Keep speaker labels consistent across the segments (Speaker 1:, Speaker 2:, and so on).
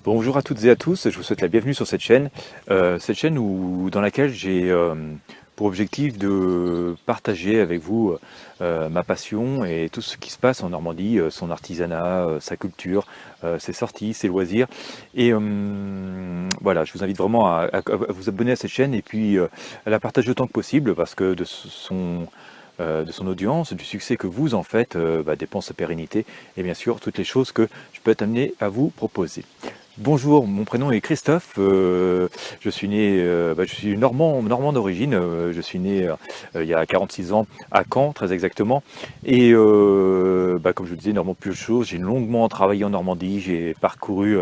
Speaker 1: Bonjour à toutes et à tous, je vous souhaite la bienvenue sur cette chaîne. Dans laquelle j'ai pour objectif de partager avec vous ma passion et tout ce qui se passe en Normandie, son artisanat, sa culture, ses sorties, ses loisirs. Et voilà, je vous invite vraiment à vous abonner à cette chaîne et puis à la partager autant que possible parce que de son audience, du succès que vous en faites, dépend sa pérennité et bien sûr toutes les choses que je peux être amené à vous proposer. Bonjour, mon prénom est Christophe, je suis né, je suis normand d'origine, je suis né il y a 46 ans à Caen très exactement, et comme je vous disais, normand plus de choses, j'ai longuement travaillé en Normandie, j'ai parcouru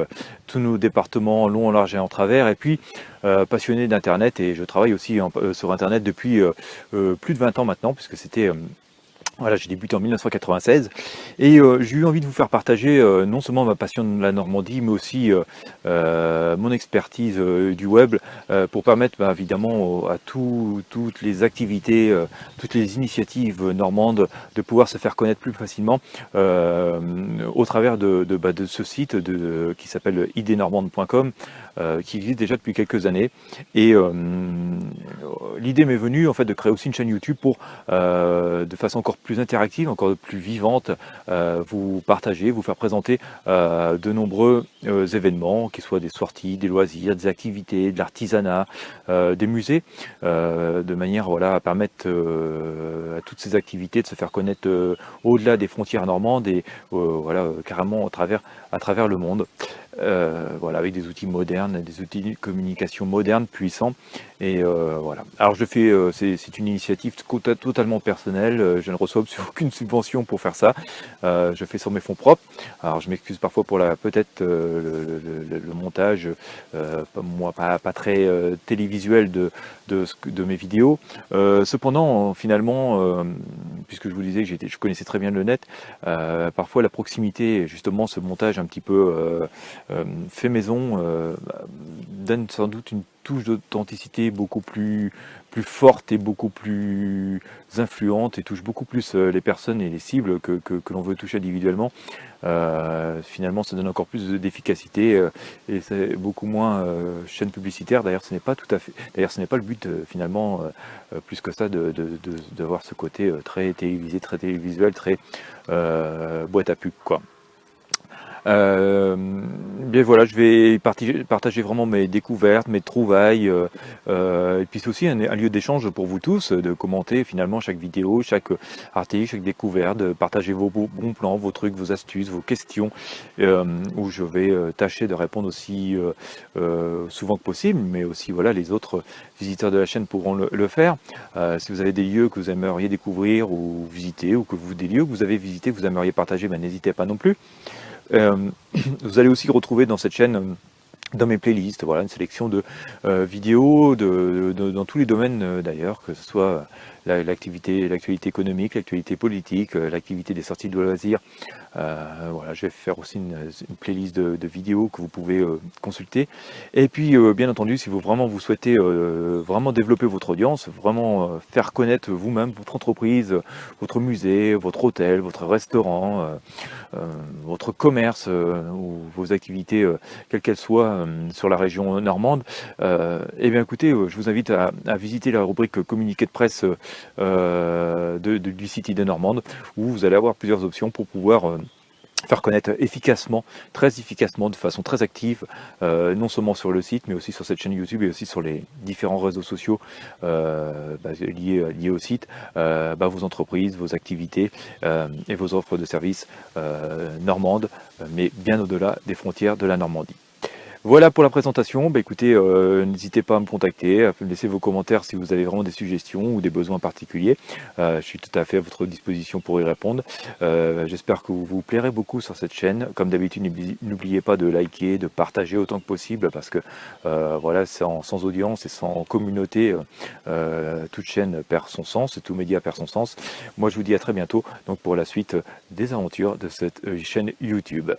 Speaker 1: tous nos départements long, en large et en travers, et puis passionné d'internet, et je travaille aussi sur internet depuis plus de 20 ans maintenant, puisque c'était... Voilà, j'ai débuté en 1996 et j'ai eu envie de vous faire partager non seulement ma passion de la Normandie, mais aussi mon expertise du web pour permettre évidemment à toutes les activités, toutes les initiatives normandes de pouvoir se faire connaître plus facilement au travers de ce site qui s'appelle idnormande.com qui existe déjà depuis quelques années. Et l'idée m'est venue en fait de créer aussi une chaîne YouTube pour de façon encore plus interactive, encore plus vivante, vous partager, vous faire présenter de nombreux événements, qu'ils soient des sorties, des loisirs, des activités, de l'artisanat, des musées, de manière à permettre à toutes ces activités de se faire connaître au-delà des frontières normandes et carrément à travers le monde. Avec des outils modernes, des outils de communication modernes, puissants. Et voilà. Alors je fais, c'est une initiative totalement personnelle. Je ne reçois aucune subvention pour faire ça. Je fais sur mes fonds propres. Alors je m'excuse parfois pour peut-être le montage, pas très télévisuel de mes vidéos. Cependant, finalement, puisque je vous disais que je connaissais très bien le net, parfois la proximité, justement, ce montage un petit peu fait maison donne sans doute une touche d'authenticité beaucoup plus forte et beaucoup plus influente et touche beaucoup plus les personnes et les cibles que l'on veut toucher individuellement. Finalement, ça donne encore plus d'efficacité et c'est beaucoup moins chaîne publicitaire. D'ailleurs, ce n'est pas tout à fait. D'ailleurs, ce n'est pas le but finalement plus que ça d'avoir ce côté très télévisé, très télévisuel, très boîte à pub, quoi. Bien voilà, je vais partager vraiment mes découvertes, mes trouvailles, et puis c'est aussi un lieu d'échange pour vous tous, de commenter finalement chaque vidéo, chaque article, chaque découverte, de partager vos bons plans, vos trucs, vos astuces, vos questions, où je vais tâcher de répondre aussi souvent que possible, mais aussi les autres visiteurs de la chaîne pourront le faire. Si vous avez des lieux que vous aimeriez découvrir ou visiter, ou des lieux que vous avez visités, que vous aimeriez partager, n'hésitez pas non plus. Vous allez aussi retrouver dans cette chaîne, dans mes playlists, une sélection de vidéos dans tous les domaines d'ailleurs, que ce soit l'actualité économique, l'actualité politique, l'activité des sorties de loisirs. Je vais faire aussi une playlist de vidéos que vous pouvez consulter. Et puis, bien entendu, si vous souhaitez vraiment développer votre audience, vraiment faire connaître vous-même, votre entreprise, votre musée, votre hôtel, votre restaurant, votre commerce ou vos activités, quelles qu'elles soient, sur la région normande, écoutez, je vous invite à visiter la rubrique communiqué de presse du site Idées Normandes, où vous allez avoir plusieurs options pour pouvoir faire connaître très efficacement, de façon très active, non seulement sur le site, mais aussi sur cette chaîne YouTube et aussi sur les différents réseaux sociaux liés au site, vos entreprises, vos activités et vos offres de services normandes, mais bien au-delà des frontières de la Normandie. Voilà pour la présentation. Écoutez, n'hésitez pas à me contacter, à me laisser vos commentaires si vous avez vraiment des suggestions ou des besoins particuliers. Je suis tout à fait à votre disposition pour y répondre. J'espère que vous plairez beaucoup sur cette chaîne. Comme d'habitude, n'oubliez pas de liker, de partager autant que possible parce que sans audience et sans communauté, toute chaîne perd son sens et tout média perd son sens. Moi, je vous dis à très bientôt donc pour la suite des aventures de cette chaîne YouTube.